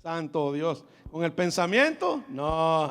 Santo Dios. ¿Con el pensamiento? No.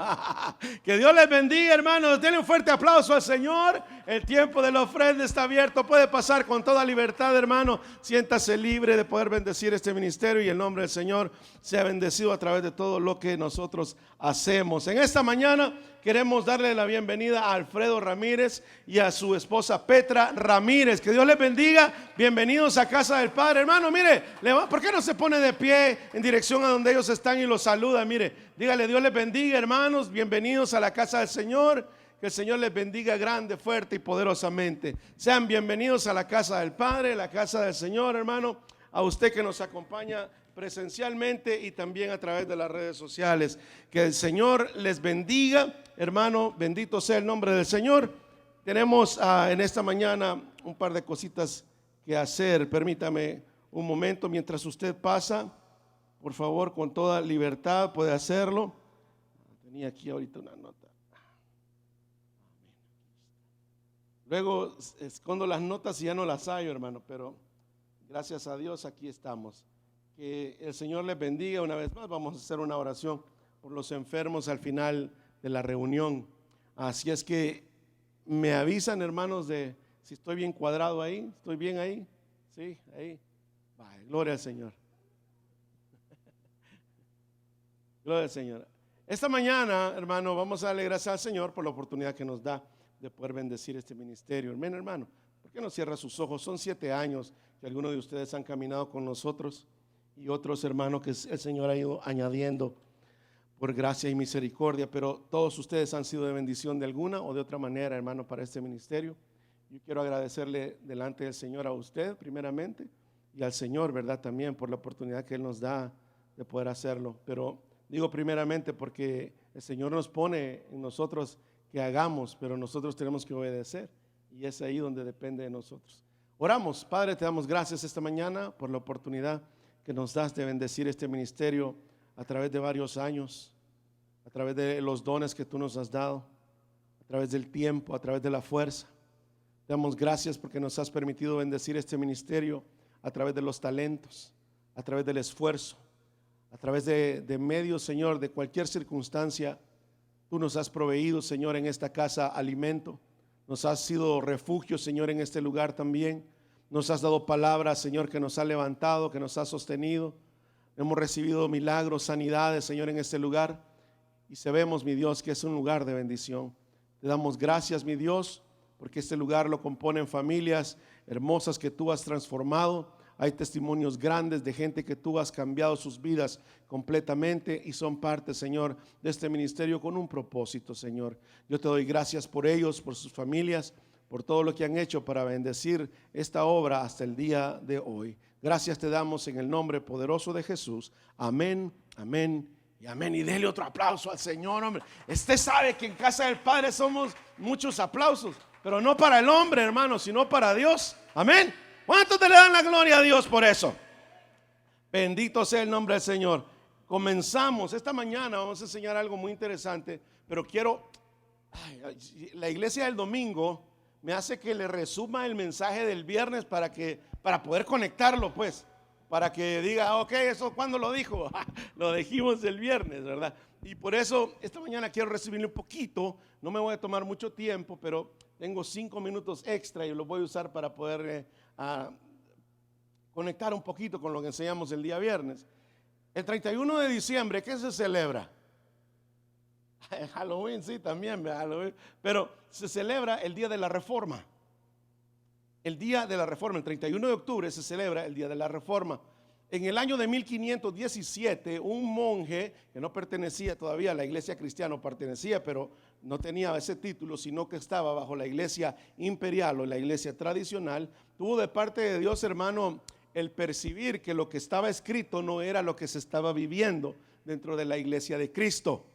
Que Dios les bendiga, hermanos. Denle un fuerte aplauso al Señor. El tiempo de la ofrenda está abierto. Puede pasar con toda libertad, hermano. Siéntase libre de poder bendecir este ministerio y el nombre del Señor sea bendecido a través de todo lo que nosotros hacemos. En esta mañana queremos darle la bienvenida a Alfredo Ramírez y a su esposa Petra Ramírez. Que Dios les bendiga. Bienvenidos a casa del Padre. Hermano, mire, ¿por qué no se pone de pie en dirección a donde ellos están y los saluda? Mire, dígale: Dios les bendiga, hermanos. Bienvenidos a la casa del Señor. Que el Señor les bendiga grande, fuerte y poderosamente. Sean bienvenidos a la casa del Padre, la casa del Señor, hermano. A usted que nos acompaña presencialmente y también a través de las redes sociales. Que el Señor les bendiga, hermano. Bendito sea el nombre del Señor. Tenemos en esta mañana un par de cositas que hacer. Permítame un momento mientras usted pasa. Por favor, con toda libertad puede hacerlo. Tenía aquí ahorita una nota. Luego escondo las notas y ya no las hallo, hermano, pero gracias a Dios aquí estamos. Que el Señor les bendiga una vez más. Vamos a hacer una oración por los enfermos al final de la reunión. Así es que me avisan, hermanos, de si estoy bien cuadrado ahí. ¿Estoy bien ahí? Sí, ahí. Vaya, gloria al Señor. Gloria al Señor. Esta mañana, hermano, vamos a darle gracias al Señor por la oportunidad que nos da de poder bendecir este ministerio. Amén, hermano. ¿Por qué no cierra sus ojos? Son 7 años que algunos de ustedes han caminado con nosotros y otros, hermanos, que el Señor ha ido añadiendo por gracia y misericordia, pero todos ustedes han sido de bendición de alguna o de otra manera, hermano, para este ministerio. Yo quiero agradecerle delante del Señor a usted primeramente y al Señor, ¿verdad? También por la oportunidad que Él nos da de poder hacerlo. Pero digo primeramente porque el Señor nos pone en nosotros que hagamos, pero nosotros tenemos que obedecer y es ahí donde depende de nosotros. Oramos. Padre, te damos gracias esta mañana por la oportunidad que nos das de bendecir este ministerio a través de varios años, a través de los dones que tú nos has dado, a través del tiempo, a través de la fuerza. Te damos gracias porque nos has permitido bendecir este ministerio a través de los talentos, a través del esfuerzo, a través de medios, Señor, de cualquier circunstancia. Tú nos has proveído, Señor, en esta casa alimento. Nos has sido refugio, Señor, en este lugar también. Nos has dado palabras, Señor, que nos ha levantado, que nos ha sostenido. Hemos recibido milagros, sanidades, Señor, en este lugar. Y sabemos, mi Dios, que es un lugar de bendición. Te damos gracias, mi Dios, porque este lugar lo componen familias hermosas que tú has transformado. Hay testimonios grandes de gente que tú has cambiado sus vidas completamente y son parte, Señor, de este ministerio con un propósito, Señor. Yo te doy gracias por ellos, por sus familias, por todo lo que han hecho para bendecir esta obra hasta el día de hoy. Gracias te damos en el nombre poderoso de Jesús. Amén, amén y amén. Y dele otro aplauso al Señor, hombre. Usted sabe que en casa del Padre somos muchos aplausos, pero no para el hombre, hermano, sino para Dios. Amén. ¿Cuántos le dan la gloria a Dios por eso? Bendito sea el nombre del Señor. Comenzamos esta mañana, vamos a enseñar algo muy interesante, pero la iglesia del domingo me hace que le resuma el mensaje del viernes para poder conectarlo, pues, para que diga, ok, eso ¿cuándo lo dijo? Lo dijimos el viernes, ¿verdad? Y por eso esta mañana quiero recibirle un poquito. No me voy a tomar mucho tiempo, pero tengo 5 minutos extra y los voy a usar para poder conectar un poquito con lo que enseñamos el día viernes. El 31 de diciembre, ¿qué se celebra? Halloween, sí, también, Halloween, pero se celebra el día de la Reforma. El día de la Reforma, el 31 de octubre se celebra el día de la Reforma. En el año de 1517, un monje que no pertenecía todavía a la iglesia cristiana, pertenecía, pero no tenía ese título, sino que estaba bajo la iglesia imperial o la iglesia tradicional, tuvo de parte de Dios, hermano, el percibir que lo que estaba escrito no era lo que se estaba viviendo dentro de la iglesia de Cristo.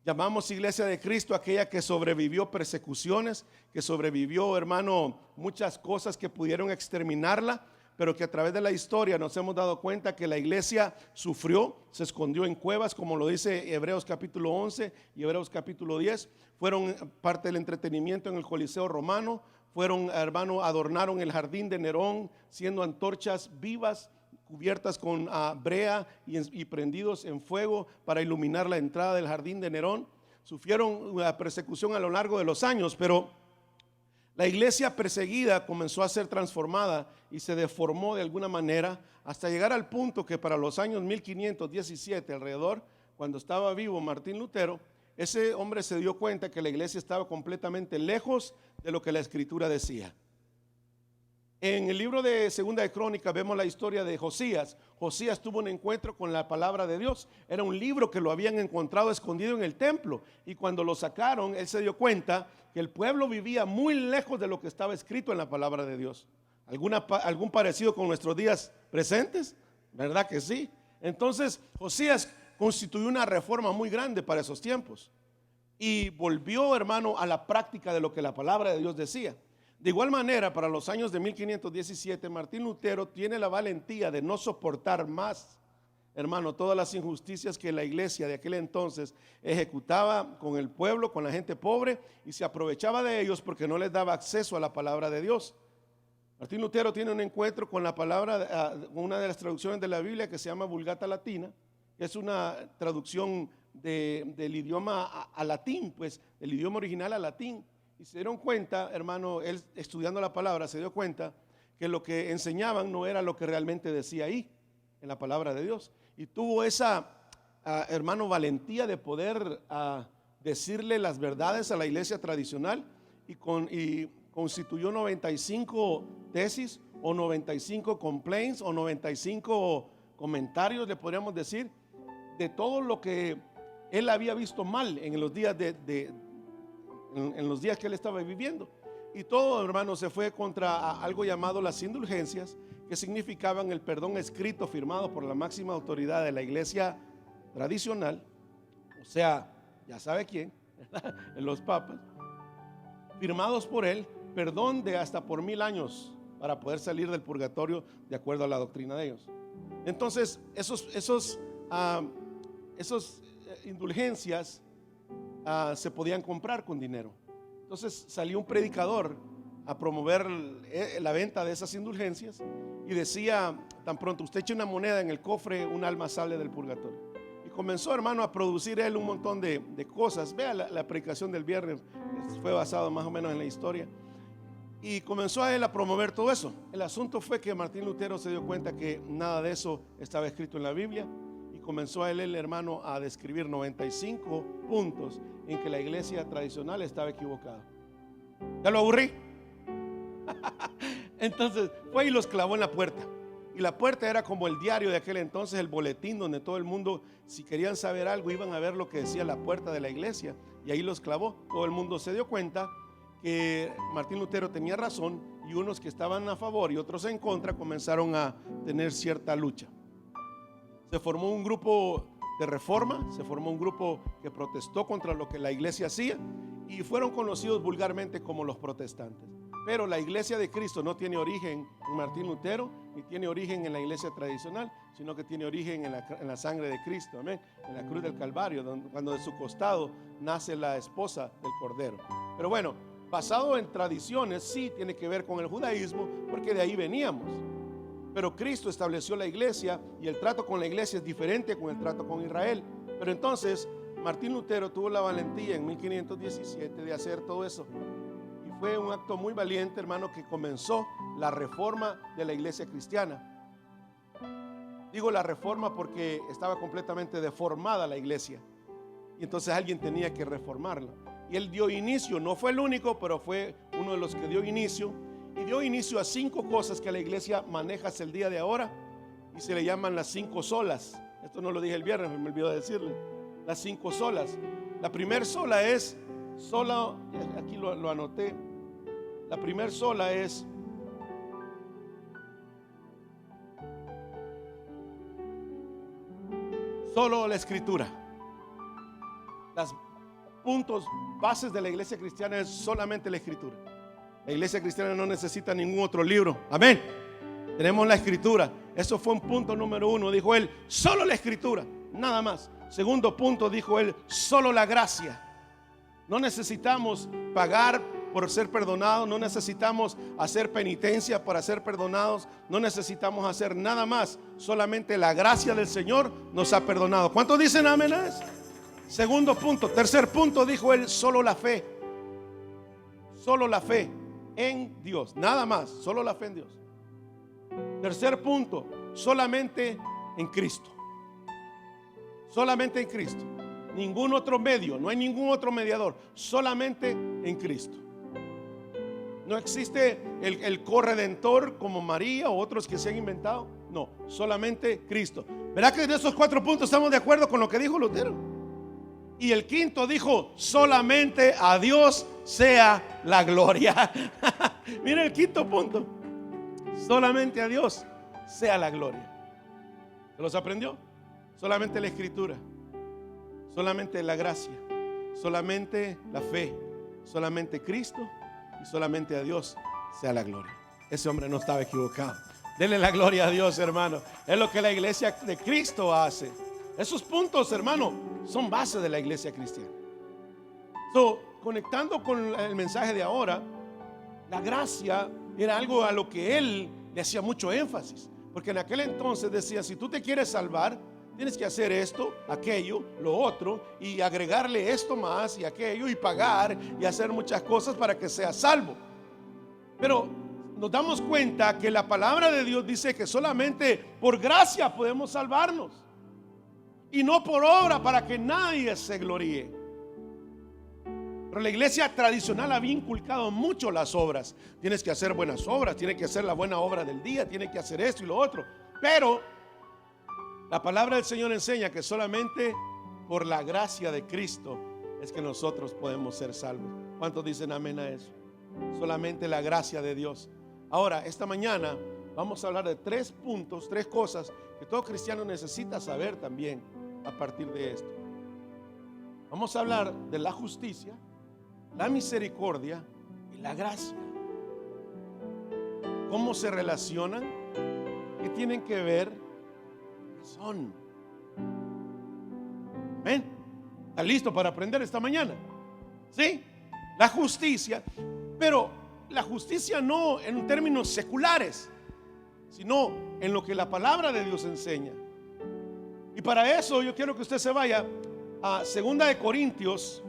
Llamamos iglesia de Cristo aquella que sobrevivió persecuciones, que sobrevivió, hermano, muchas cosas que pudieron exterminarla, pero que a través de la historia nos hemos dado cuenta que la iglesia sufrió, se escondió en cuevas, como lo dice Hebreos capítulo 11 y Hebreos capítulo 10. Fueron parte del entretenimiento en el Coliseo Romano, fueron, hermano, adornaron el jardín de Nerón, siendo antorchas vivas, cubiertas con brea y prendidos en fuego para iluminar la entrada del jardín de Nerón. Sufrieron una persecución a lo largo de los años, pero la iglesia perseguida comenzó a ser transformada y se deformó de alguna manera hasta llegar al punto que para los años 1517 alrededor, cuando estaba vivo Martín Lutero, ese hombre se dio cuenta que la iglesia estaba completamente lejos de lo que la escritura decía. En el libro de Segunda de Crónicas vemos la historia de Josías. Josías tuvo un encuentro con la palabra de Dios. Era un libro que lo habían encontrado escondido en el templo, y cuando lo sacaron, él se dio cuenta que el pueblo vivía muy lejos de lo que estaba escrito en la palabra de Dios. ¿Algún parecido con nuestros días presentes? ¿Verdad que sí? Entonces Josías constituyó una reforma muy grande para esos tiempos y volvió, hermano, a la práctica de lo que la palabra de Dios decía. De igual manera, para los años de 1517, Martín Lutero tiene la valentía de no soportar más, hermano, todas las injusticias que la iglesia de aquel entonces ejecutaba con el pueblo, con la gente pobre, y se aprovechaba de ellos porque no les daba acceso a la palabra de Dios. Martín Lutero tiene un encuentro con la palabra, una de las traducciones de la Biblia que se llama Vulgata Latina, que es una traducción del idioma a latín, pues del idioma original a latín. Y se dieron cuenta, hermano, él estudiando la palabra se dio cuenta que lo que enseñaban no era lo que realmente decía ahí en la palabra de Dios. Y tuvo esa, hermano, valentía de poder decirle las verdades a la iglesia tradicional, y constituyó 95 tesis o 95 complaints o 95 comentarios, le podríamos decir, de todo lo que él había visto mal en los días en los días que él estaba viviendo. Y todo, hermano, se fue contra algo llamado las indulgencias, que significaban el perdón escrito firmado por la máxima autoridad de la iglesia tradicional, o sea, ya sabe quién, los papas, firmados por él, perdón de hasta por 1000 años para poder salir del purgatorio de acuerdo a la doctrina de ellos. Entonces, esos indulgencias se podían comprar con dinero. Entonces salió un predicador a promover la venta de esas indulgencias y decía: tan pronto usted eche una moneda en el cofre, un alma sale del purgatorio. Y comenzó, hermano, a producir él un montón de cosas. Vea la predicación del viernes, fue basado más o menos en la historia, y comenzó a él a promover todo eso. El asunto fue que Martín Lutero se dio cuenta que nada de eso estaba escrito en la Biblia, y comenzó a él, el hermano, a describir 95 puntos en que la iglesia tradicional estaba equivocada. ¿Ya lo aburrí? Entonces fue y los clavó en la puerta. Y la puerta era como el diario de aquel entonces, el boletín donde todo el mundo, si querían saber algo, iban a ver lo que decía la puerta de la iglesia. Y ahí los clavó. Todo el mundo se dio cuenta que Martín Lutero tenía razón, y unos que estaban a favor y otros en contra comenzaron a tener cierta lucha. Se formó un grupo de reforma, se formó un grupo que protestó contra lo que la iglesia hacía, y fueron conocidos vulgarmente como los protestantes. Pero la iglesia de Cristo no tiene origen en Martín Lutero, ni tiene origen en la iglesia tradicional, sino que tiene origen en la sangre de Cristo, amén, en la cruz del Calvario, cuando de su costado nace la esposa del Cordero. Pero bueno, basado en tradiciones, sí tiene que ver con el judaísmo, porque de ahí veníamos. Pero Cristo estableció la iglesia, y el trato con la iglesia es diferente con el trato con Israel. Pero entonces Martín Lutero tuvo la valentía en 1517 de hacer todo eso, y fue un acto muy valiente, hermano, que comenzó la reforma de la iglesia cristiana. Digo la reforma porque estaba completamente deformada la iglesia, y entonces alguien tenía que reformarla. Y él dio inicio, no fue el único, pero fue uno de los que dio inicio. Y dio inicio a 5 cosas que la iglesia maneja hasta el día de ahora, y se le llaman las 5 solas. Esto no lo dije el viernes, me olvidó decirle. Las 5 solas. La primer sola es sola, aquí lo anoté. La primer sola es solo la escritura. Los puntos bases de la iglesia cristiana es solamente la escritura. La iglesia cristiana no necesita ningún otro libro. Amén. Tenemos la escritura. Eso fue un punto número 1. Dijo él, solo la escritura, nada más. Segundo punto, dijo él, solo la gracia. No necesitamos pagar por ser perdonados, no necesitamos hacer penitencia para ser perdonados, no necesitamos hacer nada más, solamente la gracia del Señor nos ha perdonado. ¿Cuántos dicen amén a eso? Segundo punto. Tercer punto, dijo él, solo la fe. Solo la fe en Dios, nada más, solo la fe en Dios. Tercer punto, solamente en Cristo. Solamente en Cristo. Ningún otro medio, no hay ningún otro mediador, solamente en Cristo. No existe el corredentor como María o otros que se han inventado. No, solamente Cristo. ¿Verdad que en esos 4 puntos estamos de acuerdo con lo que dijo Lutero? Y el quinto dijo, solamente a Dios sea la gloria. Mira el quinto punto. Solamente a Dios sea la gloria. ¿Se los aprendió? Solamente la escritura, solamente la gracia, solamente la fe, solamente Cristo y solamente a Dios sea la gloria. Ese hombre no estaba equivocado. Denle la gloria a Dios, hermano. Es lo que la iglesia de Cristo hace. Esos puntos, hermano, son base de la iglesia cristiana. Conectando con el mensaje de ahora, la gracia era algo a lo que él le hacía mucho énfasis. Porque en aquel entonces decía, si tú te quieres salvar, tienes que hacer esto, aquello, lo otro, y agregarle esto más y aquello, y pagar y hacer muchas cosas para que seas salvo. Pero nos damos cuenta que la palabra de Dios dice que solamente por gracia podemos salvarnos, y no por obra, para que nadie se gloríe. Pero la iglesia tradicional había inculcado mucho las obras. Tienes que hacer buenas obras, tienes que hacer la buena obra del día, tienes que hacer esto y lo otro. Pero la palabra del Señor enseña que solamente por la gracia de Cristo es que nosotros podemos ser salvos. ¿Cuántos dicen amén a eso? Solamente la gracia de Dios. Ahora, esta mañana vamos a hablar de 3 puntos, 3 cosas que todo cristiano necesita saber también a partir de esto. Vamos a hablar de la justicia, la misericordia y la gracia. ¿Cómo se relacionan? ¿Qué tienen que ver? ¿Qué son? ¿Ven? ¿Está listo para aprender esta mañana? ¿Sí? La justicia, pero la justicia no en términos seculares, sino en lo que la palabra de Dios enseña. Y para eso yo quiero que usted se vaya a 2 de Corintios.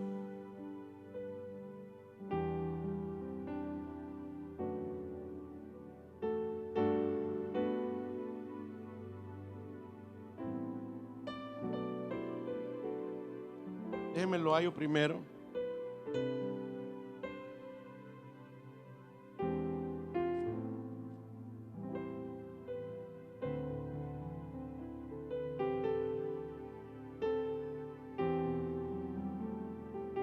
Déjenme lo hallo primero.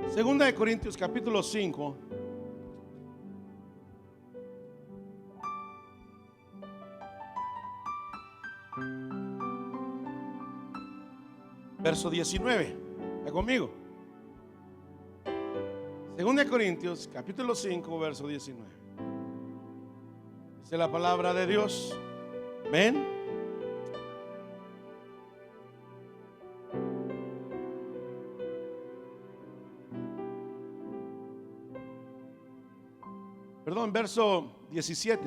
Segunda de Corintios capítulo 5. Verso 19. ¿Está conmigo? Segunda de Corintios capítulo 5 verso 19. Dice la palabra de Dios. ¿Ven? Perdón, verso 17.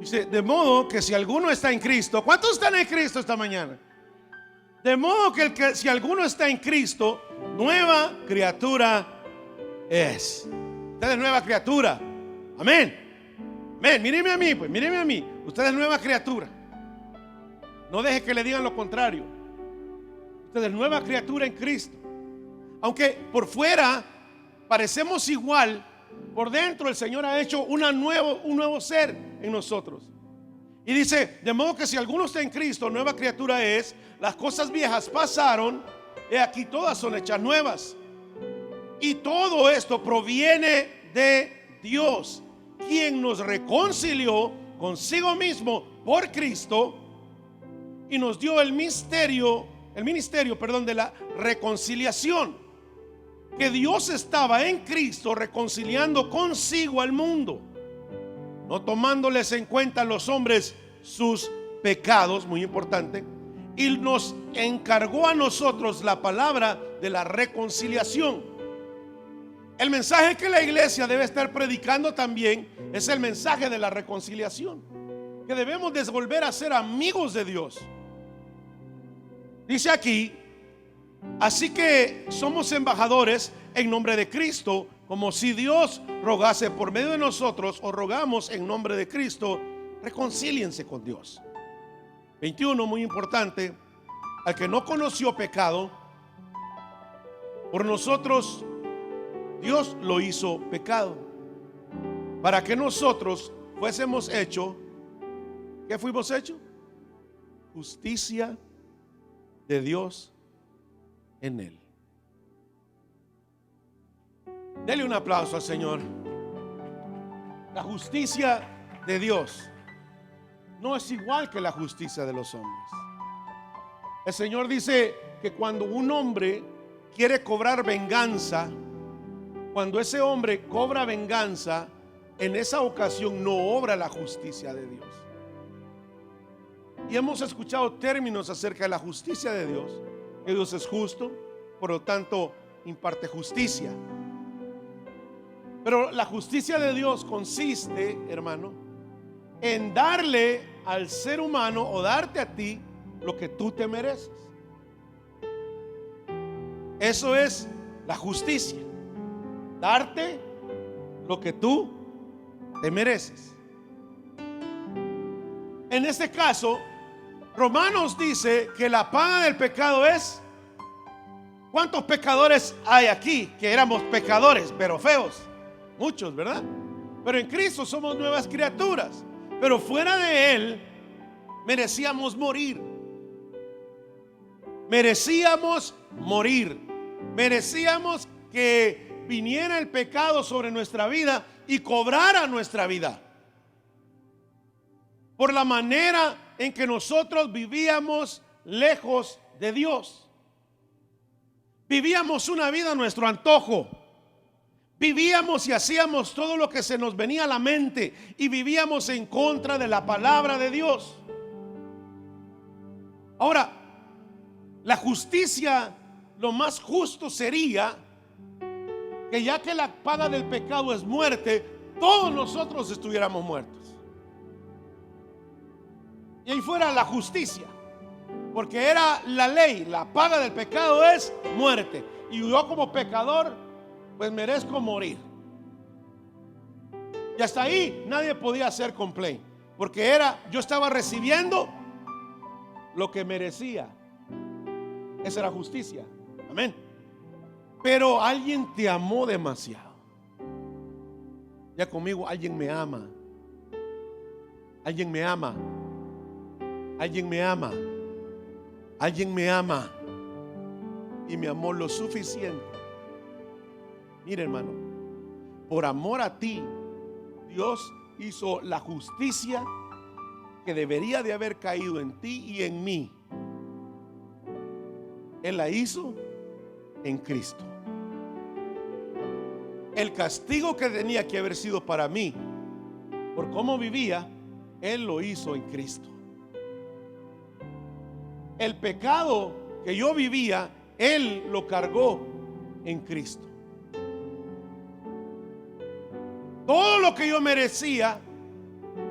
Dice, de modo que si alguno está en Cristo, ¿cuántos están en Cristo esta mañana? De modo que si alguno está en Cristo, nueva criatura es. Usted es nueva criatura. Amén. Amén. Míreme a mí, pues míreme a mí. Usted es nueva criatura. No deje que le digan lo contrario. Usted es nueva criatura en Cristo. Aunque por fuera parecemos igual, por dentro el Señor ha hecho un nuevo ser en nosotros. Y dice, de modo que si alguno está en Cristo, nueva criatura es. Las cosas viejas pasaron, y aquí todas son hechas nuevas. Y todo esto proviene de Dios, quien nos reconcilió consigo mismo por Cristo y nos dio el ministerio de la reconciliación. Que Dios estaba en Cristo reconciliando consigo al mundo, no tomándoles en cuenta a los hombres sus pecados, muy importante, y nos encargó a nosotros la palabra de la reconciliación. El mensaje que la iglesia debe estar predicando también es el mensaje de la reconciliación, que debemos de volver a ser amigos de Dios. Dice aquí: así que somos embajadores en nombre de Cristo, como si Dios rogase por medio de nosotros, o rogamos en nombre de Cristo, reconcíliense con Dios. 21, muy importante: al que no conoció pecado, por nosotros Dios lo hizo pecado, para que nosotros fuésemos hechos, ¿qué fuimos hechos? Justicia de Dios en él. Dele un aplauso al Señor. La justicia de Dios no es igual que la justicia de los hombres. El Señor dice que cuando un hombre quiere cobrar venganza, cuando ese hombre cobra venganza, en esa ocasión no obra la justicia de Dios. Y hemos escuchado términos acerca de la justicia de Dios, que Dios es justo, por lo tanto imparte justicia. Pero la justicia de Dios consiste, hermano, en darle al ser humano, o darte a ti, lo que tú te mereces. Eso es la justicia: darte lo que tú te mereces. En este caso, Romanos dice que la paga del pecado es... ¿Cuántos pecadores hay aquí que éramos pecadores, pero feos? Muchos, ¿verdad? Pero en Cristo somos nuevas criaturas. Pero fuera de Él merecíamos morir. Merecíamos morir. Merecíamos que viniera el pecado sobre nuestra vida y cobrara nuestra vida, por la manera en que nosotros vivíamos lejos de Dios. Vivíamos una vida a nuestro antojo. Vivíamos y hacíamos todo lo que se nos venía a la mente, y vivíamos en contra de la palabra de Dios. Ahora, la justicia, lo más justo sería que, ya que la paga del pecado es muerte, todos nosotros estuviéramos muertos. Y ahí fuera la justicia, porque era la ley: la paga del pecado es muerte, y yo como pecador pues merezco morir. Y hasta ahí nadie podía hacer complaint, porque yo estaba recibiendo lo que merecía. Esa era justicia. Amén. Pero alguien te amó demasiado. Ya conmigo: alguien me ama. Alguien me ama. Alguien me ama. Alguien me ama. Y me amó lo suficiente. Mira, hermano, por amor a ti, Dios hizo la justicia que debería de haber caído en ti y en mí. Él la hizo en Cristo. El castigo que tenía que haber sido para mí por cómo vivía, Él lo hizo en Cristo. El pecado que yo vivía, Él lo cargó en Cristo. Todo lo que yo merecía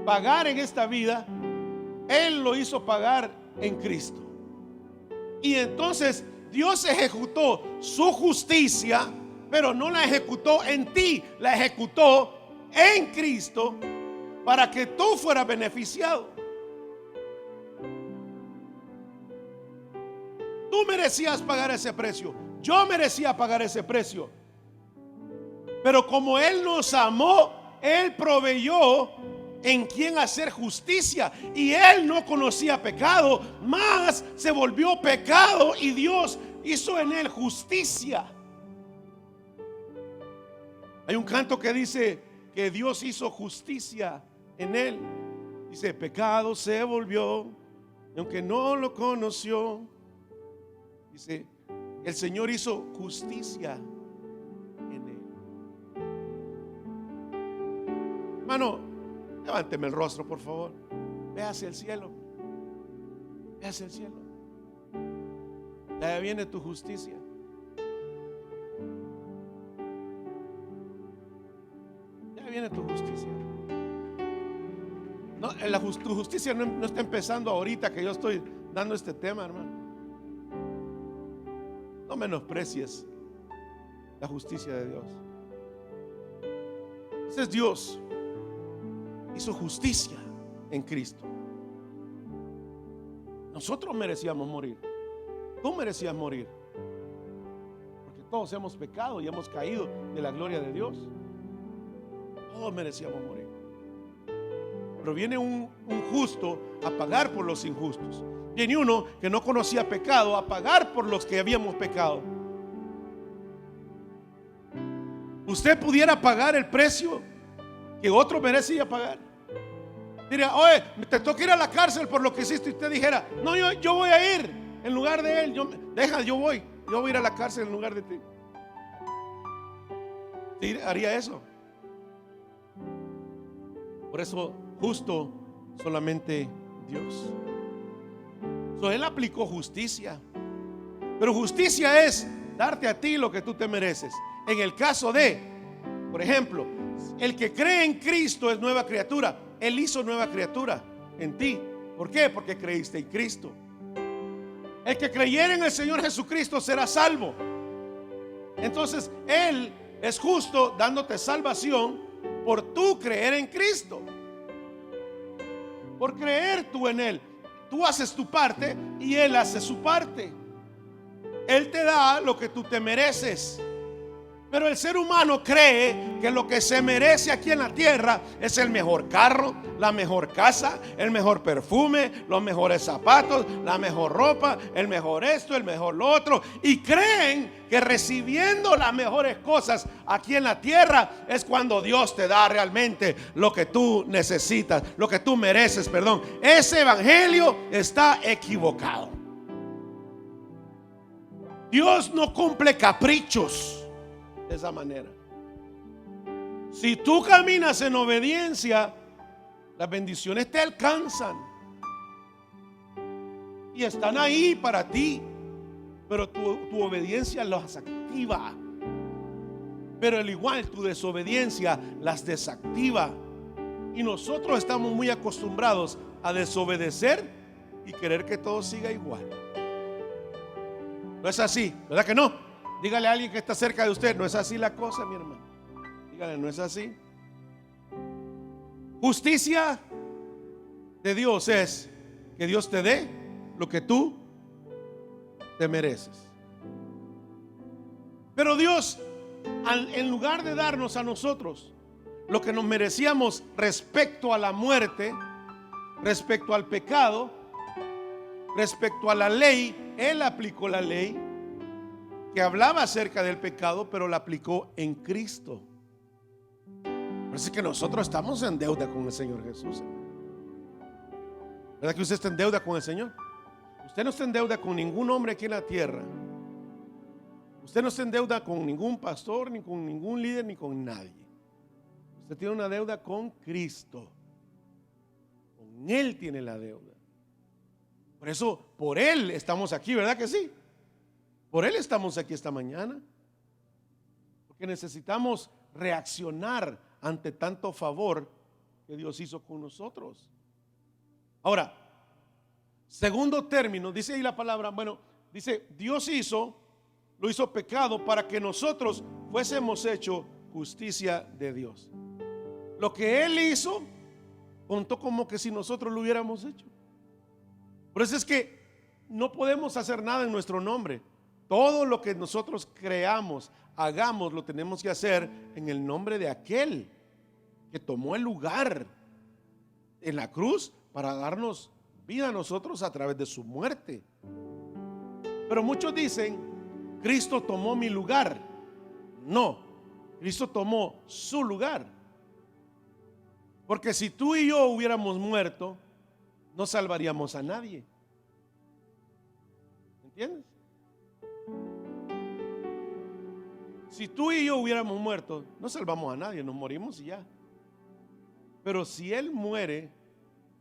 pagar en esta vida, Él lo hizo pagar en Cristo. Y entonces Dios ejecutó su justicia, pero no la ejecutó en ti, la ejecutó en Cristo, para que tú fueras beneficiado. Tú merecías pagar ese precio, yo merecía pagar ese precio, pero como Él nos amó, Él proveyó en quien hacer justicia, y Él no conocía pecado, mas se volvió pecado, y Dios hizo en Él justicia. Hay un canto que dice que Dios hizo justicia en Él. Dice: pecado se volvió, y aunque no lo conoció, dice, el Señor hizo justicia en Él. Hermano, levánteme el rostro, por favor. Ve hacia el cielo. Ve hacia el cielo. De ahí viene tu justicia. viene tu justicia? No, tu justicia no está empezando ahorita que yo estoy dando este tema, hermano. No menosprecies la justicia de Dios. Entonces Dios hizo justicia en Cristo. Nosotros merecíamos morir. Tú merecías morir, porque todos hemos pecado y hemos caído de la gloria de Dios. Todos merecíamos morir. Pero viene un justo a pagar por los injustos. Viene uno que no conocía pecado a pagar por los que habíamos pecado. Usted pudiera pagar el precio que otro merecía pagar. Diría, oye, te toca ir a la cárcel por lo que hiciste. Y usted dijera, no, yo voy a ir en lugar de él. Yo voy a ir a la cárcel en lugar de ti. ¿Sí haría eso? Por eso, justo solamente Dios. Él aplicó justicia. Pero justicia es darte a ti lo que tú te mereces. En el caso de, por ejemplo, el que cree en Cristo es nueva criatura. Él hizo nueva criatura en ti. ¿Por qué? Porque creíste en Cristo. El que creyera en el Señor Jesucristo será salvo. Entonces Él es justo dándote salvación por tú creer en Cristo. Por creer tú en Él. Tú haces tu parte y Él hace su parte. Él te da lo que tú te mereces. Pero el ser humano cree que lo que se merece aquí en la tierra es el mejor carro, la mejor casa, el mejor perfume, los mejores zapatos, la mejor ropa, el mejor esto, el mejor lo otro. Y creen que recibiendo las mejores cosas aquí en la tierra es cuando Dios te da realmente lo que tú necesitas, lo que tú mereces, perdón. Ese evangelio está equivocado. Dios no cumple caprichos de esa manera. Si tú caminas en obediencia, las bendiciones te alcanzan y están ahí para ti, pero tu obediencia las activa. Pero al igual tu desobediencia las desactiva. Y nosotros estamos muy acostumbrados a desobedecer y querer que todo siga igual. No es así, ¿verdad que no? Dígale a alguien que está cerca de usted, no es así la cosa, mi hermano. Dígale, no es así. Justicia de Dios es que Dios te dé lo que tú te mereces. Pero Dios, en lugar de darnos a nosotros lo que nos merecíamos respecto a la muerte, respecto al pecado, respecto a la ley, Él aplicó la ley que hablaba acerca del pecado, pero la aplicó en Cristo. Por eso es que nosotros estamos en deuda con el Señor Jesús. ¿Verdad que usted está en deuda con el Señor? Usted no está en deuda con ningún hombre aquí en la tierra. Usted no está en deuda con ningún pastor, ni con ningún líder, ni con nadie. Usted tiene una deuda con Cristo. Con Él tiene la deuda. Por eso, por Él estamos aquí, ¿verdad que sí? Por Él estamos aquí esta mañana. Porque necesitamos reaccionar ante tanto favor que Dios hizo con nosotros. Ahora, segundo término, dice ahí la palabra, bueno, dice, Dios lo hizo pecado para que nosotros fuésemos hecho justicia de Dios. Lo que Él hizo, contó como que si nosotros lo hubiéramos hecho. Por eso es que no podemos hacer nada en nuestro nombre. Todo lo que nosotros creamos, hagamos, lo tenemos que hacer en el nombre de aquel que tomó el lugar en la cruz para darnos vida a nosotros a través de su muerte. Pero muchos dicen, Cristo tomó mi lugar. No, Cristo tomó su lugar. Porque si tú y yo hubiéramos muerto, no salvaríamos a nadie. ¿Entiendes? Si tú y yo hubiéramos muerto, no salvamos a nadie, nos morimos y ya. Pero si Él muere,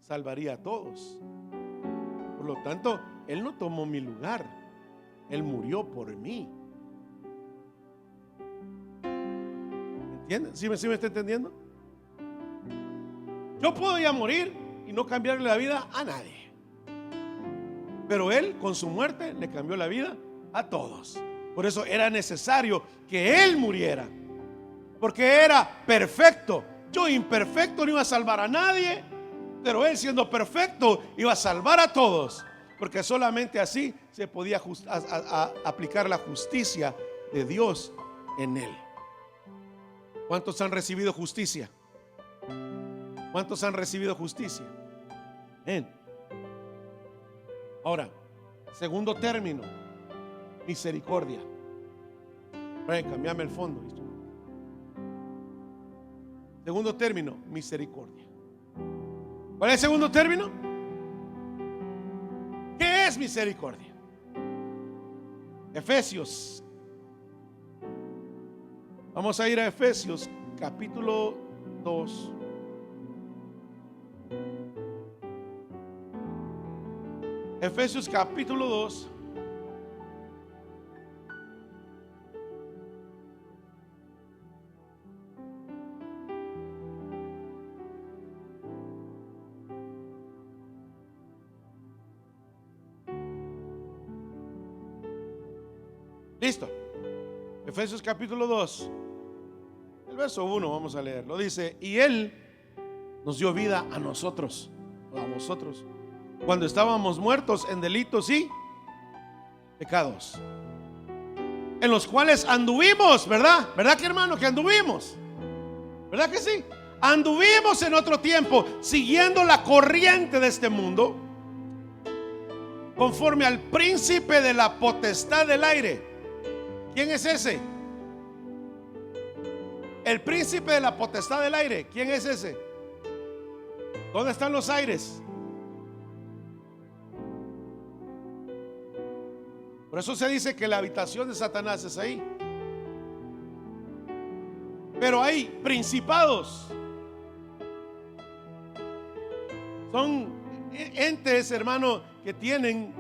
salvaría a todos. Por lo tanto, Él no tomó mi lugar, Él murió por mí. ¿Entiendes? ¿Sí me está entendiendo? Yo puedo ya morir y no cambiarle la vida a nadie, pero Él con su muerte le cambió la vida a todos. Por eso era necesario que Él muriera, porque era perfecto. Yo imperfecto no iba a salvar a nadie, pero Él siendo perfecto iba a salvar a todos, porque solamente así se podía aplicar la justicia de Dios en Él. ¿Cuántos han recibido justicia? ¿Cuántos han recibido justicia? Bien. Ahora, segundo término, misericordia. Ven, cambiame el fondo. Segundo término, misericordia. ¿Cuál es el segundo término? ¿Qué es misericordia? Efesios. Vamos a ir a Efesios capítulo 2. Efesios capítulo 2. Listo. Efesios capítulo 2. El verso 1 vamos a leerlo. Dice: y Él nos dio vida a nosotros, o a vosotros, cuando estábamos muertos en delitos y pecados, en los cuales anduvimos, ¿verdad? ¿Verdad que hermano que anduvimos? ¿Verdad que sí? Anduvimos en otro tiempo siguiendo la corriente de este mundo, conforme al príncipe de la potestad del aire. ¿Quién es ese? El príncipe de la potestad del aire. ¿Quién es ese? ¿Dónde están los aires? Por eso se dice que la habitación de Satanás es ahí. Pero hay principados. Son entes, hermano, que tienen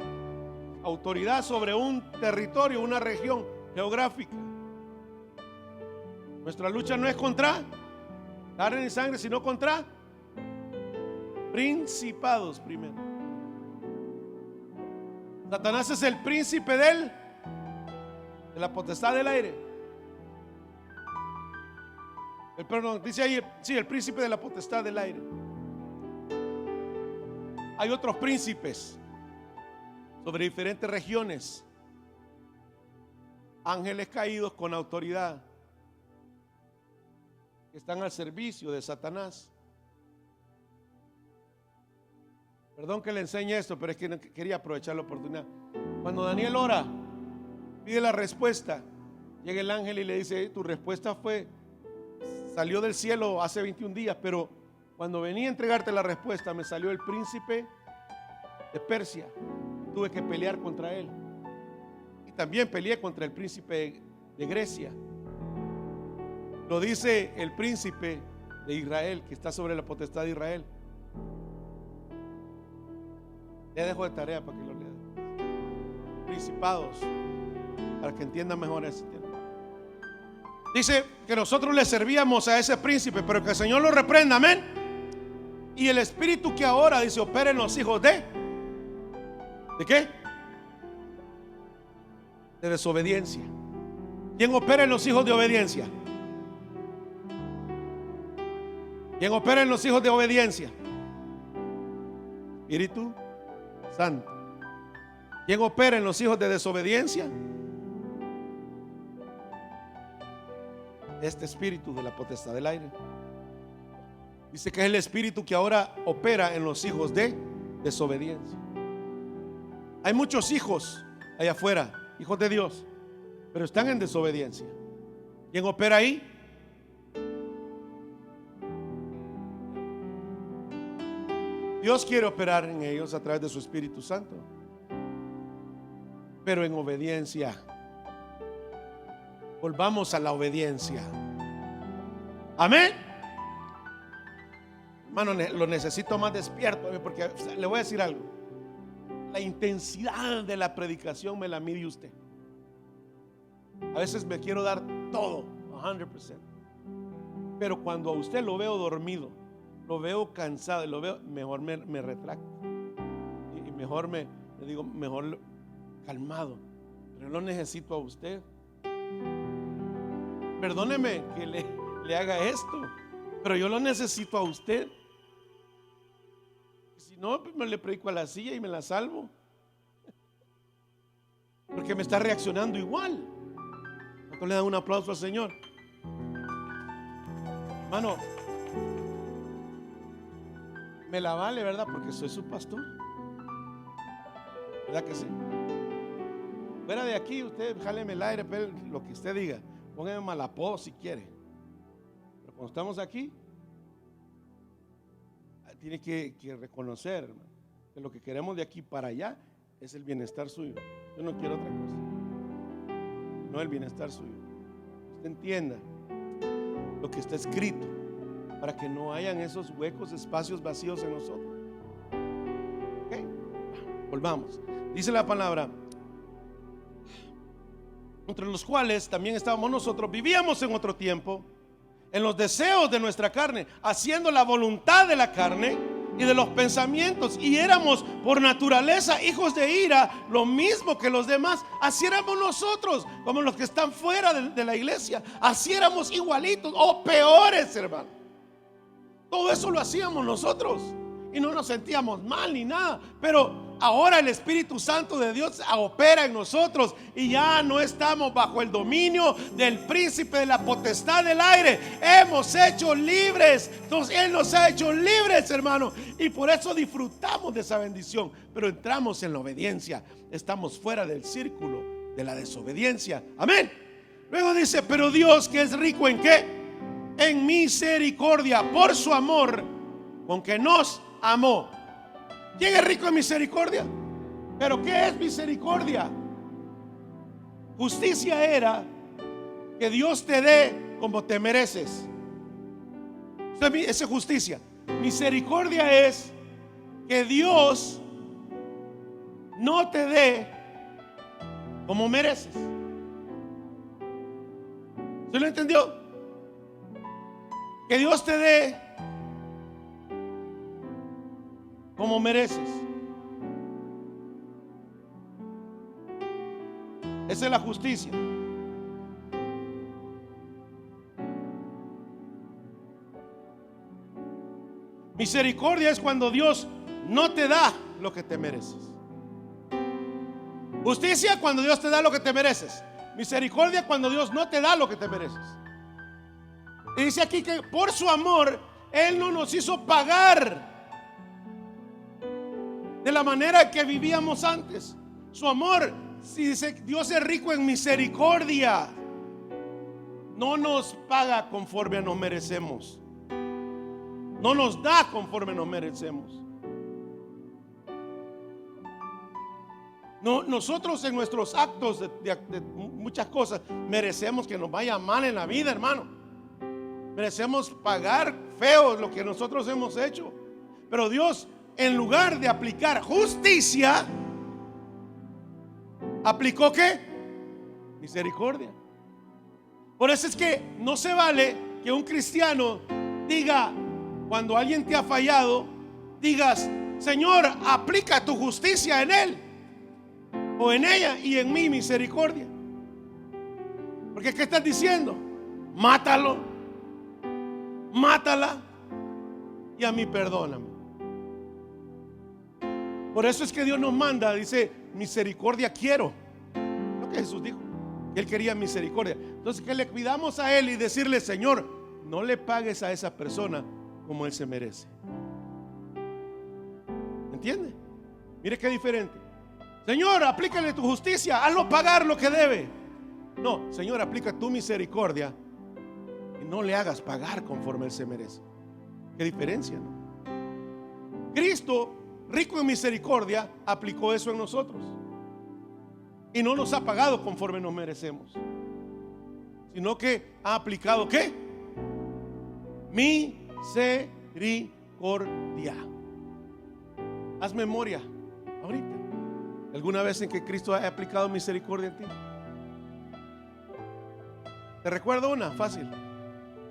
autoridad sobre un territorio, una región geográfica. Nuestra lucha no es contra carne y sangre, sino contra principados primero. Satanás es el príncipe de la potestad del aire. Perdón, dice ahí, sí, el príncipe de la potestad del aire. Hay otros príncipes sobre diferentes regiones, ángeles caídos con autoridad, que están al servicio de Satanás. Perdón que le enseñe esto, pero es que quería aprovechar la oportunidad. Cuando Daniel ora, pide la respuesta, llega el ángel y le dice: tu respuesta salió del cielo hace 21 días, pero cuando venía a entregarte la respuesta me salió el príncipe de Persia. Tuve que pelear contra él. Y también peleé contra el príncipe de Grecia. Lo dice el príncipe de Israel, que está sobre la potestad de Israel. Le dejo de tarea para que lo lea. Principados, para que entiendan mejor ese tema. Dice que nosotros le servíamos a ese príncipe, pero que el Señor lo reprenda, amén. Y el espíritu que ahora, dice, opera en los hijos ¿de qué? De desobediencia. ¿Quién opera en los hijos de obediencia? ¿Quién opera en los hijos de obediencia? Espíritu Santo. ¿Quién opera en los hijos de desobediencia? Este espíritu de la potestad del aire. Dice que es el espíritu que ahora opera en los hijos de desobediencia. Hay muchos hijos allá afuera, hijos de Dios, pero están en desobediencia. ¿Quién opera ahí? Dios quiere operar en ellos a través de su Espíritu Santo, pero en obediencia. Volvamos a la obediencia. Amén. Hermano, lo necesito más despierto, porque le voy a decir algo. La intensidad de la predicación me la mide usted. A veces me quiero dar todo, 100%. Pero cuando a usted lo veo dormido, lo veo cansado, y lo veo, mejor me retracto. Y mejor le digo, mejor calmado. Pero yo lo necesito a usted. Perdóneme que le haga esto, pero yo lo necesito a usted. Si no, pues me le predico a la silla y me la salvo. Porque me está reaccionando igual. ¿Cuánto le dan un aplauso al Señor? Hermano, me la vale, ¿verdad? Porque soy su pastor. ¿Verdad que sí? Fuera de aquí, usted jáleme el aire, pero lo que usted diga. Póngame malapodo si quiere. Pero cuando estamos aquí, tiene que reconocer, hermano, que lo que queremos de aquí para allá es el bienestar suyo. Yo no quiero otra cosa, no el bienestar suyo. Usted entienda lo que está escrito, para que no hayan esos huecos, espacios vacíos en nosotros. ¿Okay? Volvamos. Dice la palabra: entre los cuales también estábamos nosotros, vivíamos en otro tiempo, en los deseos de nuestra carne, haciendo la voluntad de la carne y de los pensamientos, y éramos por naturaleza hijos de ira, lo mismo que los demás. Así éramos nosotros, como los que están fuera de la iglesia. Así éramos igualitos o peores, hermano. Todo eso lo hacíamos nosotros y no nos sentíamos mal ni nada. Pero ahora el Espíritu Santo de Dios opera en nosotros y ya no estamos bajo el dominio del príncipe de la potestad del aire. Hemos hecho libres. Entonces Él nos ha hecho libres, hermano, y por eso disfrutamos de esa bendición. Pero entramos en la obediencia. Estamos fuera del círculo de la desobediencia. Amén. Luego dice: pero Dios, que es rico ¿en qué? En misericordia, por su amor con que nos amó. ¿Quién es rico en misericordia? ¿Pero qué es misericordia? Justicia era que Dios te dé como te mereces. Esa es justicia. Misericordia es que Dios no te dé como mereces. ¿Se lo entendió? Que Dios te dé como mereces. Esa es la justicia. Misericordia es cuando Dios no te da lo que te mereces. Justicia cuando Dios te da lo que te mereces. Misericordia cuando Dios no te da lo que te mereces. Y dice aquí que por su amor Él no nos hizo pagar de la manera que vivíamos antes. Su amor, si dice Dios es rico en misericordia, no nos paga conforme nos merecemos. No nos da conforme nos merecemos. No, nosotros en nuestros actos de muchas cosas merecemos que nos vaya mal en la vida, hermano. Merecemos pagar feo lo que nosotros hemos hecho. Pero Dios, en lugar de aplicar justicia, ¿aplicó qué? Misericordia. Por eso es que no se vale que un cristiano diga, cuando alguien te ha fallado, digas: Señor, aplica tu justicia en él o en ella y en mí misericordia. Porque ¿qué estás diciendo? Mátalo, mátala y a mí perdóname. Por eso es que Dios nos manda, dice: misericordia quiero. Lo que Jesús dijo, que Él quería misericordia. Entonces que le pidamos a Él y decirle: Señor, no le pagues a esa persona como Él se merece. ¿Entiende? Mire qué diferente. Señor, aplícale tu justicia, hazlo pagar lo que debe. No, Señor, aplica tu misericordia y no le hagas pagar conforme Él se merece. Qué diferencia, ¿no? Cristo, rico en misericordia, aplicó eso en nosotros y no nos ha pagado conforme nos merecemos, sino que ha aplicado ¿qué? Misericordia. Haz memoria ahorita, ¿alguna vez en que Cristo ha aplicado misericordia en ti? Te recuerdo una fácil.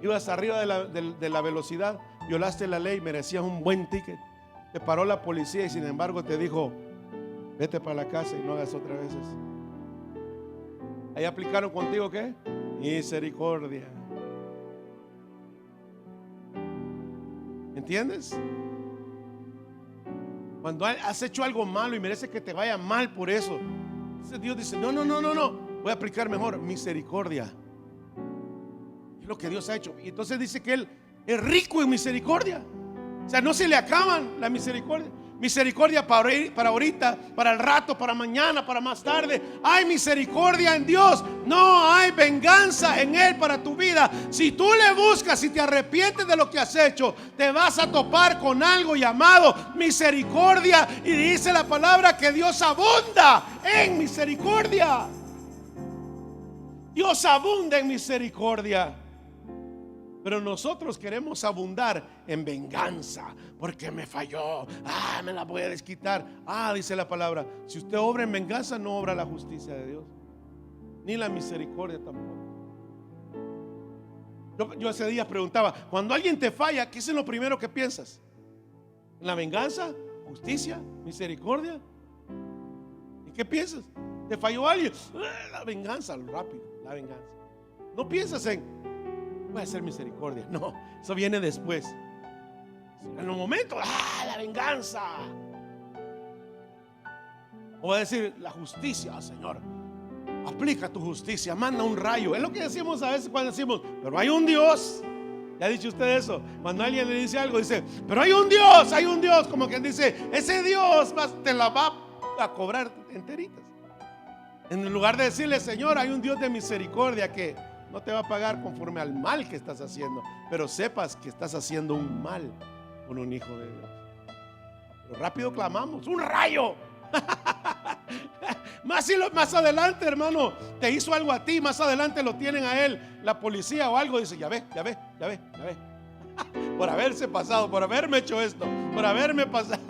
Ibas arriba de la velocidad, violaste la ley, merecías un buen ticket. Te paró la policía y sin embargo te dijo: vete para la casa y no hagas otra vez eso. Ahí aplicaron contigo, ¿qué? Misericordia. ¿Entiendes? Cuando has hecho algo malo y mereces que te vaya mal por eso, entonces Dios dice: no, voy a aplicar mejor misericordia. Es lo que Dios ha hecho. Y entonces dice que Él es rico en misericordia. O sea, no se le acaban la misericordia. Misericordia para ahorita, para el rato, para mañana, para más tarde. Hay misericordia en Dios. No hay venganza en Él para tu vida. Si tú le buscas, si te arrepientes de lo que has hecho, te vas a topar con algo llamado misericordia. Y dice la palabra que Dios abunda en misericordia. Dios abunda en misericordia. Pero nosotros queremos abundar en venganza, porque me falló, me la voy a desquitar. Dice la palabra: si usted obra en venganza, no obra la justicia de Dios, ni la misericordia tampoco. Yo ese día preguntaba: cuando alguien te falla, ¿qué es lo primero que piensas? ¿En la venganza? ¿Justicia? ¿Misericordia? ¿Y qué piensas? ¿Te falló alguien? La venganza, rápido, la venganza. No piensas en: voy a hacer misericordia. No, eso viene después. En un momento, la venganza. O va a decir: la justicia, Señor, aplica tu justicia, manda un rayo. Es lo que decimos a veces cuando decimos: pero hay un Dios. ¿Ya ha dicho usted eso? Cuando alguien le dice algo, dice: pero hay un Dios, hay un Dios. Como quien dice: ese Dios te la va a cobrar enteritas. En lugar de decirle: Señor, hay un Dios de misericordia que no te va a pagar conforme al mal que estás haciendo, pero sepas que estás haciendo un mal con un hijo de Dios. Pero rápido clamamos: un rayo. Más adelante, hermano, te hizo algo a ti, más adelante lo tienen a él, la policía o algo, dice: ya ve. Por haberse pasado, por haberme hecho esto, por haberme pasado.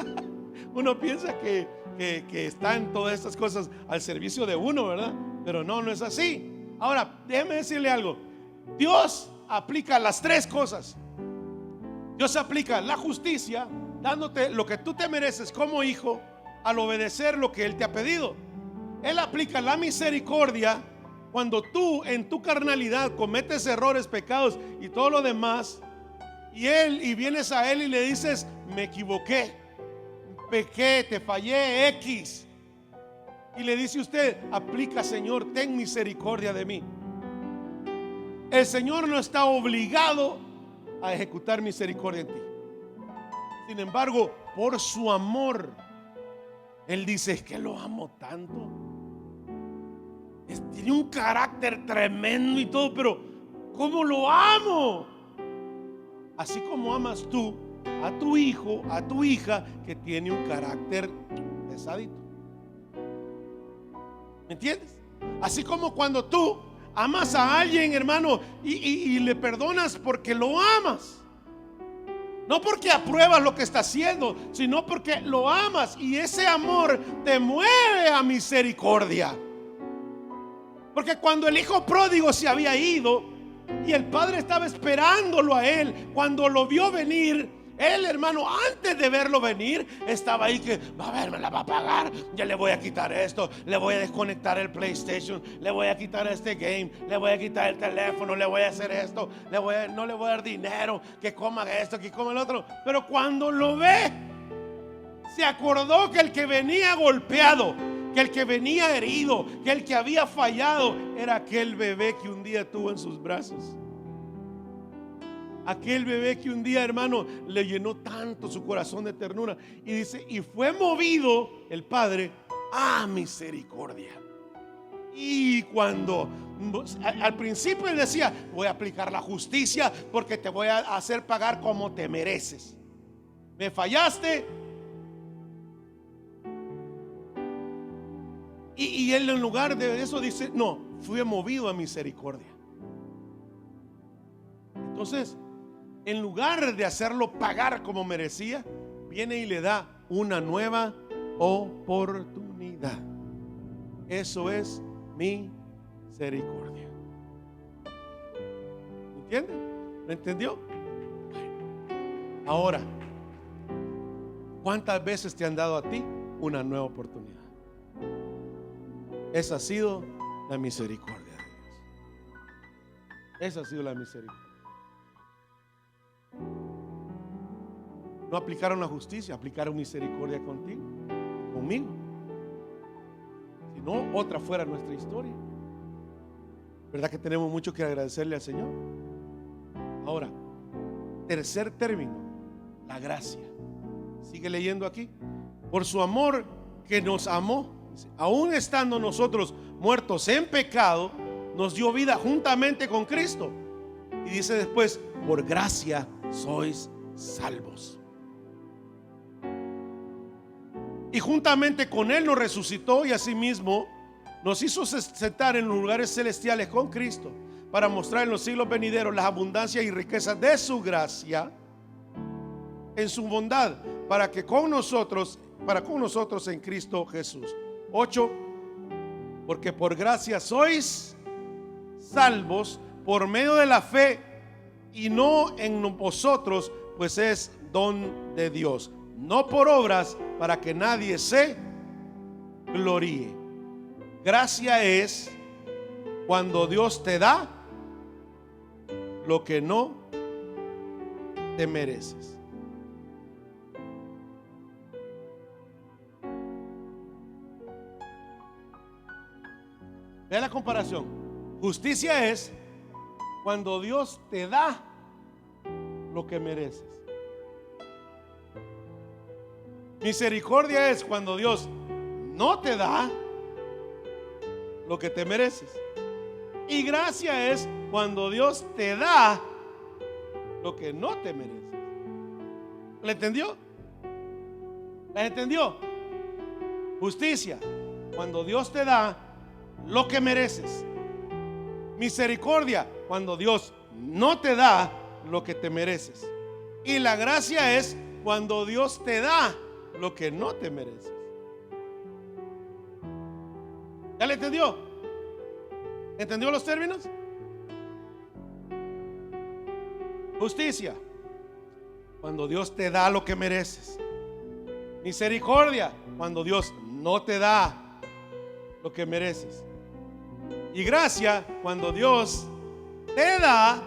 Uno piensa que están todas estas cosas al servicio de uno, ¿verdad? Pero no es así. Ahora, déjeme decirle algo. Dios aplica las tres cosas. Dios aplica la justicia, dándote lo que tú te mereces como hijo, al obedecer lo que Él te ha pedido. Él aplica la misericordia cuando tú en tu carnalidad cometes errores, pecados y todo lo demás, y vienes a Él y le dices: me equivoqué, pequé, te fallé, X. Y le dice usted: aplica: Señor, ten misericordia de mí. El Señor no está obligado a ejecutar misericordia en ti. Sin embargo, por su amor, Él dice: es que lo amo tanto. Tiene un carácter tremendo y todo, pero ¿cómo lo amo? Así como amas tú a tu hijo, a tu hija, que tiene un carácter pesadito. ¿Me entiendes? Así como cuando tú amas a alguien, hermano, y le perdonas porque lo amas. No porque apruebas lo que está haciendo, sino porque lo amas, y ese amor te mueve a misericordia. Porque cuando el hijo pródigo se había ido y el padre estaba esperándolo a él, cuando lo vio venir, él, hermano, antes de verlo venir, estaba ahí que: a ver, me la va a pagar, ya le voy a quitar esto, le voy a desconectar el PlayStation, le voy a quitar este game, le voy a quitar el teléfono, le voy a hacer esto, no le voy a dar dinero, que coma esto, que coma el otro. Pero cuando lo ve, se acordó que el que venía golpeado, que el que venía herido, que el que había fallado, era aquel bebé que un día tuvo en sus brazos. Aquel bebé que un día, hermano, le llenó tanto su corazón de ternura. Y dice: y fue movido el padre a misericordia. Y cuando al principio él decía: voy a aplicar la justicia porque te voy a hacer pagar como te mereces. Me fallaste. Y él, en lugar de eso, dice: no, fui movido a misericordia. Entonces, en lugar de hacerlo pagar como merecía, viene y le da una nueva oportunidad. Eso es misericordia. ¿Entiende? ¿Lo entendió? Ahora, ¿cuántas veces te han dado a ti una nueva oportunidad? Esa ha sido la misericordia de Dios. Esa ha sido la misericordia. No aplicaron la justicia, aplicaron misericordia contigo, conmigo. Si no, otra fuera nuestra historia. ¿Verdad que tenemos mucho que agradecerle al Señor? Ahora, tercer término, la gracia. Sigue leyendo aquí. Por su amor que nos amó, aún estando nosotros muertos en pecado, nos dio vida juntamente con Cristo. Y dice después, por gracia sois salvos. Y juntamente con Él nos resucitó y asimismo nos hizo sentar en los lugares celestiales con Cristo, para mostrar en los siglos venideros las abundancias y riquezas de su gracia en su bondad, para con nosotros en Cristo Jesús. 8. Porque por gracia sois salvos por medio de la fe, y no en vosotros, pues es don de Dios, no por obras, para que nadie se gloríe. Gracia es cuando Dios te da lo que no te mereces. Vea la comparación. Justicia es cuando Dios te da lo que mereces. Misericordia es cuando Dios no te da lo que te mereces. Y gracia es cuando Dios te da lo que no te mereces. ¿Le entendió? ¿Le entendió? Justicia, cuando Dios te da lo que mereces. Misericordia, cuando Dios no te da lo que te mereces. Y la gracia es cuando Dios te da lo que no te mereces. ¿Ya le entendió? ¿Entendió los términos? Justicia, cuando Dios te da lo que mereces. Misericordia, cuando Dios no te da lo que mereces. Y gracia, cuando Dios te da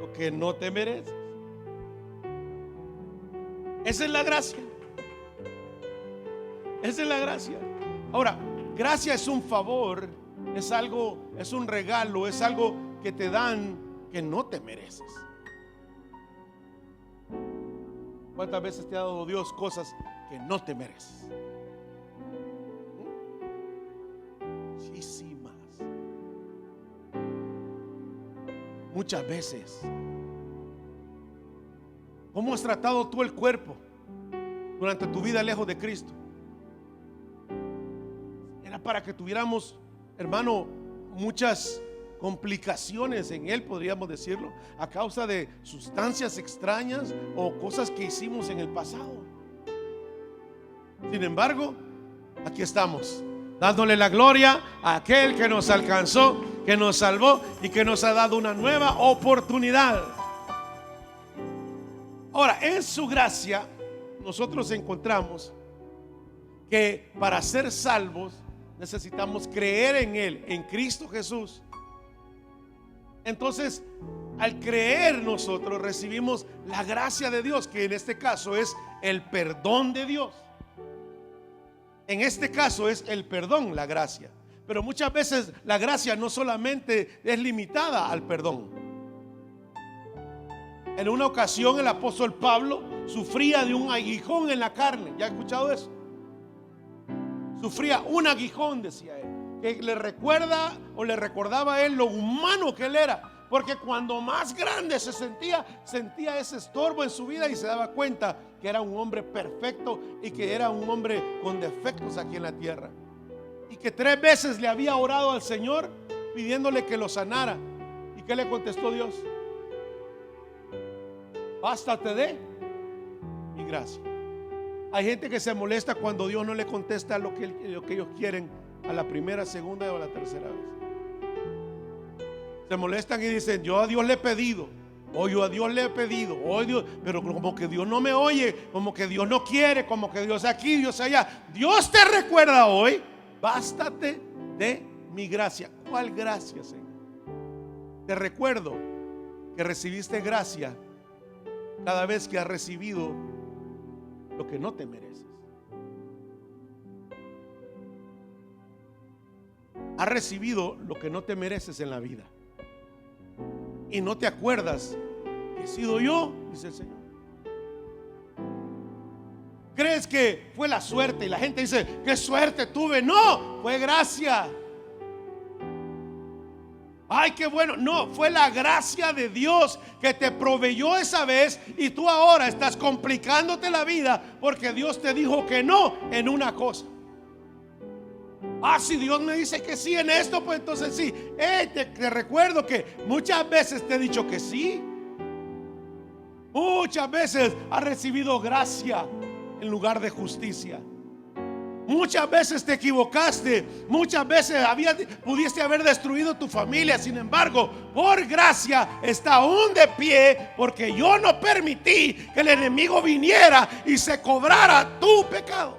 lo que no te mereces. Esa es la gracia. Esa es la gracia. Ahora, gracia es un favor, es algo, es un regalo, es algo que te dan que no te mereces. ¿Cuántas veces te ha dado Dios cosas que no te mereces? Muchísimas. Muchas veces. ¿Cómo has tratado tú el cuerpo durante tu vida lejos de Cristo? Era para que tuviéramos, hermano, muchas complicaciones en él, podríamos decirlo, a causa de sustancias extrañas o cosas que hicimos en el pasado. Sin embargo, aquí estamos, dándole la gloria a aquel que nos alcanzó, que nos salvó y que nos ha dado una nueva oportunidad. Ahora, en su gracia nosotros encontramos que para ser salvos necesitamos creer en Él, en Cristo Jesús. Entonces, al creer nosotros recibimos la gracia de Dios, que en este caso es el perdón de Dios. En este caso es el perdón, la gracia. Pero muchas veces la gracia no solamente es limitada al perdón. En una ocasión el apóstol Pablo sufría de un aguijón en la carne. ¿Ya ha escuchado eso? Sufría un aguijón, decía él, que le recuerda o le recordaba a él lo humano que él era. Porque cuando más grande se sentía ese estorbo en su vida y se daba cuenta que era un hombre perfecto y que era un hombre con defectos aquí en la tierra. Y que 3 veces le había orado al Señor pidiéndole que lo sanara. ¿Y qué le contestó Dios? Bástate de mi gracia. Hay gente que se molesta cuando Dios no le contesta lo que ellos quieren a la primera, segunda o a la tercera vez. Se molestan y dicen: yo a Dios le he pedido o yo a Dios le he pedido, pero como que Dios no me oye, como que Dios no quiere, como que Dios aquí, Dios allá. Dios te recuerda hoy: bástate de mi gracia. ¿Cuál gracia, Señor? Te recuerdo que recibiste gracia cada vez que has recibido lo que no te mereces. Has recibido lo que no te mereces en la vida y no te acuerdas que he sido yo, dice el Señor. Crees que fue la suerte y la gente dice: qué suerte tuve. No, fue gracia. Ay, qué bueno. No, fue la gracia de Dios que te proveyó esa vez, y tú ahora estás complicándote la vida porque Dios te dijo que no en una cosa. Si Dios me dice que sí en esto, pues entonces sí. Te recuerdo que muchas veces te he dicho que sí. Muchas veces has recibido gracia en lugar de justicia. Muchas veces te equivocaste. Muchas veces pudiste haber destruido tu familia. Sin embargo, por gracia está aún de pie, porque yo no permití que el enemigo viniera y se cobrara tu pecado,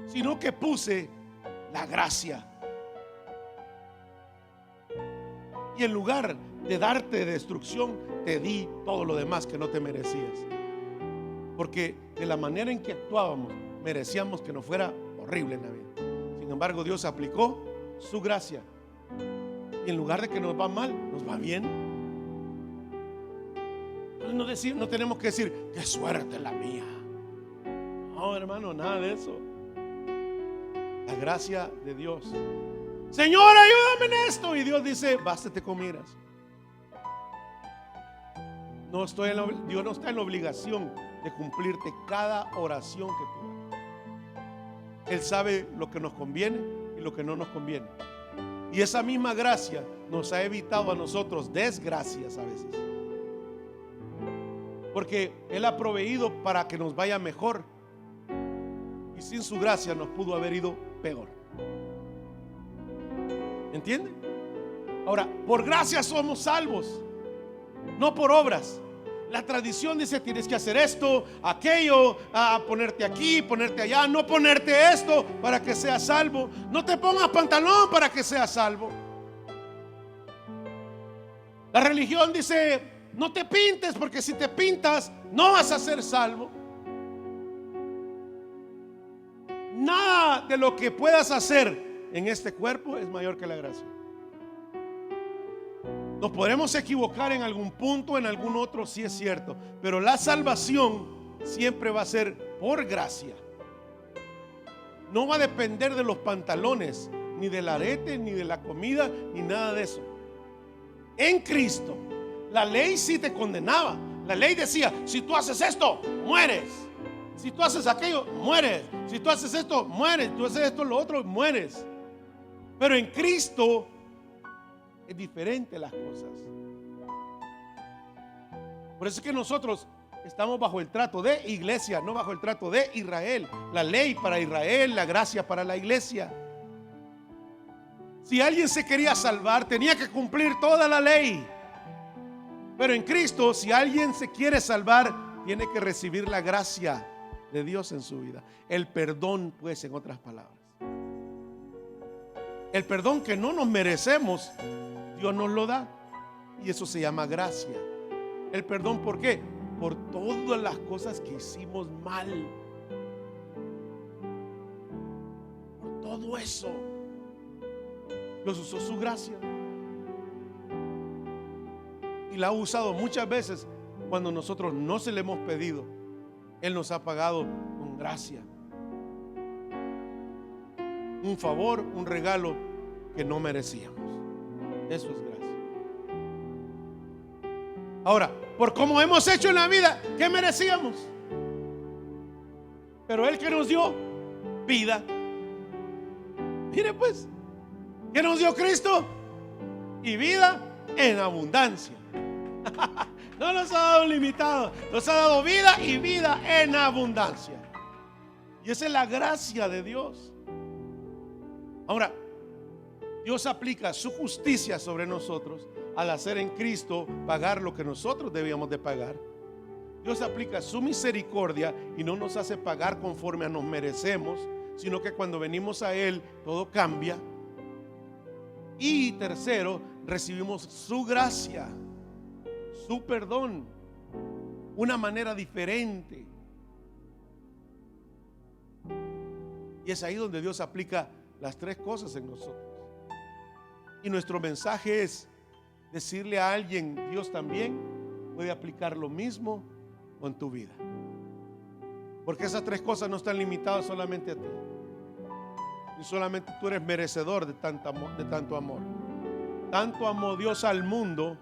sino que puse la gracia. Y en lugar de darte destrucción, te di todo lo demás que no te merecías. Porque de la manera en que actuábamos, merecíamos que nos fuera horrible en la vida. Sin embargo, Dios aplicó su gracia, y en lugar de que nos va mal, nos va bien. No tenemos que decir: qué suerte la mía. No, hermano, nada de eso. La gracia de Dios: Señor, ayúdame en esto. Y Dios dice: bástate con miras. Dios no está en la obligación de cumplirte cada oración que tú hagas. Él sabe lo que nos conviene y lo que no nos conviene. Y esa misma gracia nos ha evitado a nosotros desgracias a veces, porque Él ha proveído para que nos vaya mejor, y sin su gracia nos pudo haber ido peor. ¿Entiende? Ahora, por gracia somos salvos, no por obras. La tradición dice: tienes que hacer esto, aquello, ponerte aquí, ponerte allá, no ponerte esto para que seas salvo. No te pongas pantalón para que seas salvo. La religión dice: no te pintes, porque si te pintas no vas a ser salvo. Nada de lo que puedas hacer en este cuerpo es mayor que la gracia. Nos podremos equivocar en algún punto, en algún otro, sí es cierto, pero la salvación siempre va a ser por gracia. No va a depender de los pantalones, ni del arete, ni de la comida, ni nada de eso. En Cristo, la ley sí te condenaba. La ley decía: si tú haces esto, mueres. Si tú haces aquello, mueres. Si tú haces esto, mueres. Si tú haces esto, lo otro, mueres. Pero en Cristo es diferente las cosas. Por eso es que nosotros estamos bajo el trato de iglesia, no bajo el trato de Israel. La ley para Israel, la gracia para la iglesia. Si alguien se quería salvar, tenía que cumplir toda la ley. Pero en Cristo, si alguien se quiere salvar, tiene que recibir la gracia de Dios en su vida. El perdón, pues, en otras palabras, el perdón que no nos merecemos, Dios nos lo da, y eso se llama gracia. El perdón, ¿por qué? Por todas las cosas que hicimos mal. Por todo eso Dios usó su gracia, y la ha usado muchas veces cuando nosotros no se le hemos pedido. Él nos ha pagado con gracia, un favor, un regalo que no merecíamos. Eso es gracia. Ahora, por cómo hemos hecho en la vida, ¿qué merecíamos? Pero Él que nos dio vida. Mire pues, ¿qué nos dio Cristo? Y vida en abundancia. No nos ha dado limitado, nos ha dado vida y vida en abundancia. Y esa es la gracia de Dios. Ahora, Dios aplica su justicia sobre nosotros al hacer en Cristo pagar lo que nosotros debíamos de pagar. Dios aplica su misericordia y no nos hace pagar conforme a nos merecemos, sino que cuando venimos a Él todo cambia. Y tercero, recibimos su gracia, su perdón, una manera diferente. Y es ahí donde Dios aplica las tres cosas en nosotros. Y nuestro mensaje es decirle a alguien: Dios también puede aplicar lo mismo en tu vida, porque esas tres cosas no están limitadas solamente a ti, y solamente tú eres merecedor de tanto amor. Tanto amó Dios al mundo,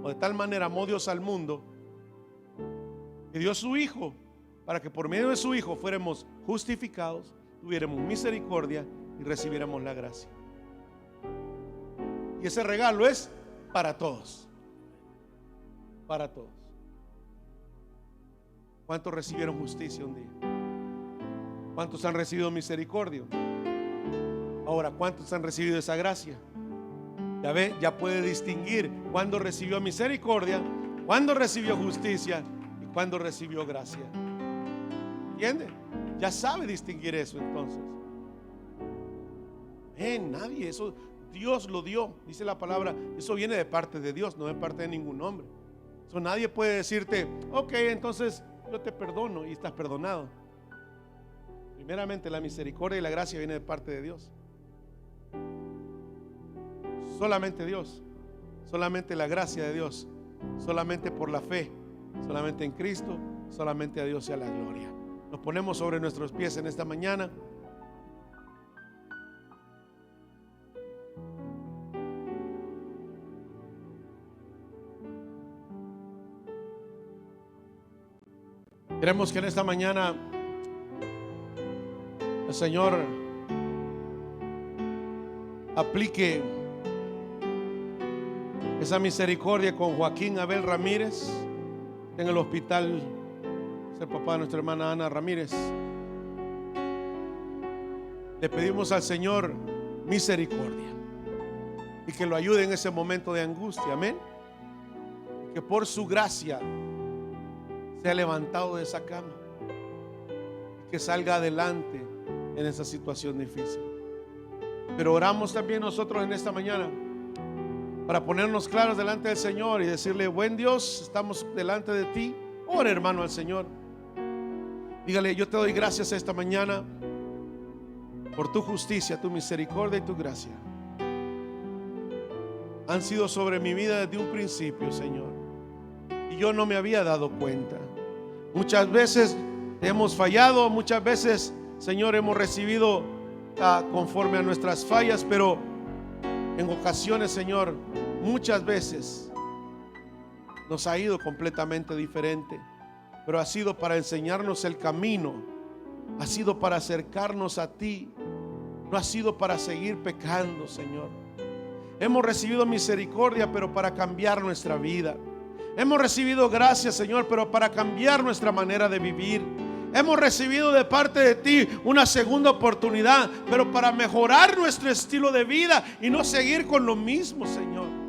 o de tal manera amó Dios al mundo, que dio su Hijo, para que por medio de su Hijo fuéramos justificados, tuviéramos misericordia y recibiéramos la gracia. Y ese regalo es para todos. Para todos. ¿Cuántos recibieron justicia un día? ¿Cuántos han recibido misericordia? Ahora, ¿cuántos han recibido esa gracia? Ya ve, ya puede distinguir cuándo recibió misericordia, cuándo recibió justicia y cuándo recibió gracia. ¿Entiende? Ya sabe distinguir eso entonces. Nadie, eso Dios lo dio, dice la palabra. Eso viene de parte de Dios, no de parte de ningún hombre. Eso nadie puede decirte: ok, entonces yo te perdono, y estás perdonado. Primeramente, la misericordia y la gracia viene de parte de Dios. Solamente Dios, solamente la gracia de Dios, solamente por la fe, solamente en Cristo, solamente a Dios sea la gloria. Nos ponemos sobre nuestros pies en esta mañana. Queremos que en esta mañana el Señor aplique esa misericordia con Joaquín Abel Ramírez en el hospital. Es el papá de nuestra hermana Ana Ramírez. Le pedimos al Señor misericordia y que lo ayude en ese momento de angustia. Amén. Que por su gracia se ha levantado de esa cama, que salga adelante en esa situación difícil. Pero oramos también nosotros en esta mañana para ponernos claros delante del Señor y decirle: buen Dios, estamos delante de ti. Ore, hermano, al Señor. Dígale: yo te doy gracias esta mañana por tu justicia, tu misericordia y tu gracia. Han sido sobre mi vida desde un principio, Señor, y yo no me había dado cuenta. Muchas veces hemos fallado, muchas veces, Señor, hemos recibido conforme a nuestras fallas, pero en ocasiones, Señor, muchas veces nos ha ido completamente diferente, pero ha sido para enseñarnos el camino, ha sido para acercarnos a ti, no ha sido para seguir pecando, Señor. Hemos recibido misericordia, pero para cambiar nuestra vida. Hemos recibido gracia, Señor, pero para cambiar nuestra manera de vivir. Hemos recibido de parte de ti una segunda oportunidad, pero para mejorar nuestro estilo de vida y no seguir con lo mismo, Señor.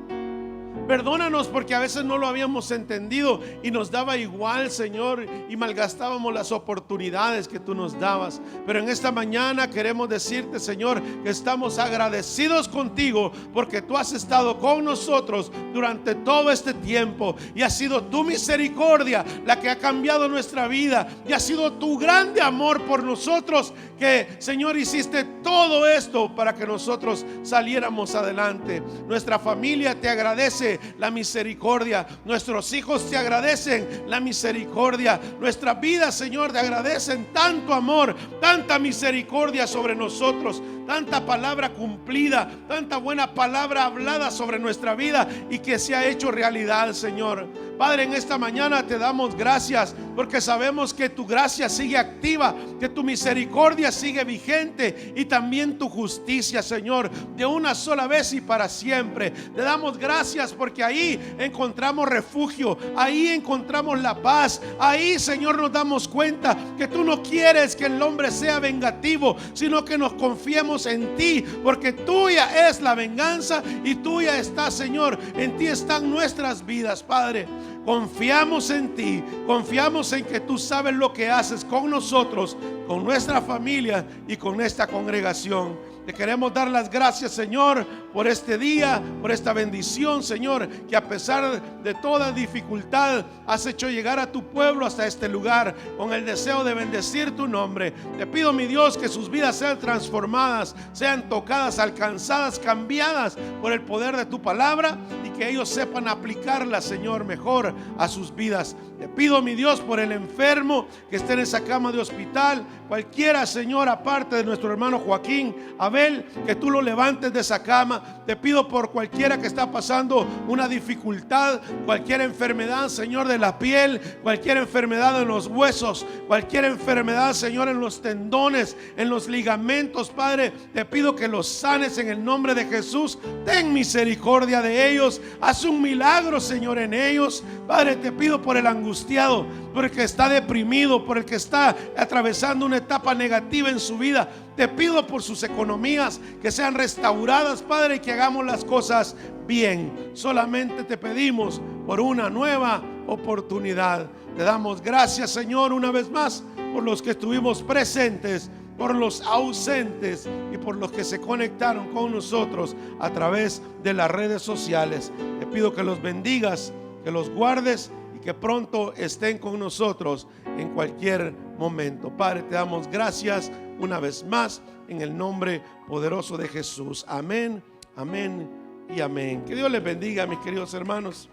Perdónanos porque a veces no lo habíamos entendido y nos daba igual, Señor, y malgastábamos las oportunidades que tú nos dabas. Pero en esta mañana queremos decirte, Señor, que estamos agradecidos contigo porque tú has estado con nosotros durante todo este tiempo y ha sido tu misericordia la que ha cambiado nuestra vida y ha sido tu grande amor por nosotros que, Señor, hiciste todo esto para que nosotros saliéramos adelante. Nuestra familia te agradece la misericordia, nuestros hijos te agradecen la misericordia, nuestra vida, Señor, te agradecen tanto amor, tanta misericordia sobre nosotros, tanta palabra cumplida, tanta buena palabra hablada sobre nuestra vida y que se ha hecho realidad, Señor. Padre, en esta mañana te damos gracias porque sabemos que tu gracia sigue activa, que tu misericordia sigue vigente y también tu justicia, Señor, de una sola vez y para siempre. Te damos gracias porque ahí encontramos refugio, ahí encontramos la paz, ahí, Señor, nos damos cuenta que tú no quieres que el hombre sea vengativo, sino que nos confiemos confiamos en ti, porque tuya es la venganza y tuya está, Señor, en ti están nuestras vidas, Padre. Confiamos en ti, confiamos en que tú sabes lo que haces con nosotros, con nuestra familia y con esta congregación. Te queremos dar las gracias, Señor, por este día, por esta bendición, Señor, que a pesar de toda dificultad has hecho llegar a tu pueblo hasta este lugar con el deseo de bendecir tu nombre. Te pido, mi Dios, que sus vidas sean transformadas, sean tocadas, alcanzadas, cambiadas por el poder de tu palabra, y que ellos sepan aplicarla, Señor, mejor a sus vidas. Te pido, mi Dios, por el enfermo que esté en esa cama de hospital, cualquiera, Señor, aparte de nuestro hermano Joaquín Abel, que tú lo levantes de esa cama. Te pido por cualquiera que está pasando una dificultad, cualquier enfermedad, Señor, de la piel, cualquier enfermedad en los huesos, cualquier enfermedad, Señor, en los tendones, en los ligamentos, Padre, te pido que los sanes en el nombre de Jesús. Ten misericordia de ellos, haz un milagro, Señor, en ellos. Padre, te pido por el angustiado, por el que está deprimido, por el que está atravesando una etapa negativa en su vida. Te pido por sus economías que sean restauradas, Padre, y que hagamos las cosas bien. Solamente te pedimos por una nueva oportunidad. Te damos gracias, Señor, una vez más por los que estuvimos presentes, por los ausentes y por los que se conectaron con nosotros a través de las redes sociales. Te pido que los bendigas, que los guardes y que pronto estén con nosotros en cualquier momento. Padre, te damos gracias una vez más en el nombre poderoso de Jesús. Amén, amén y amén. Que Dios les bendiga, mis queridos hermanos.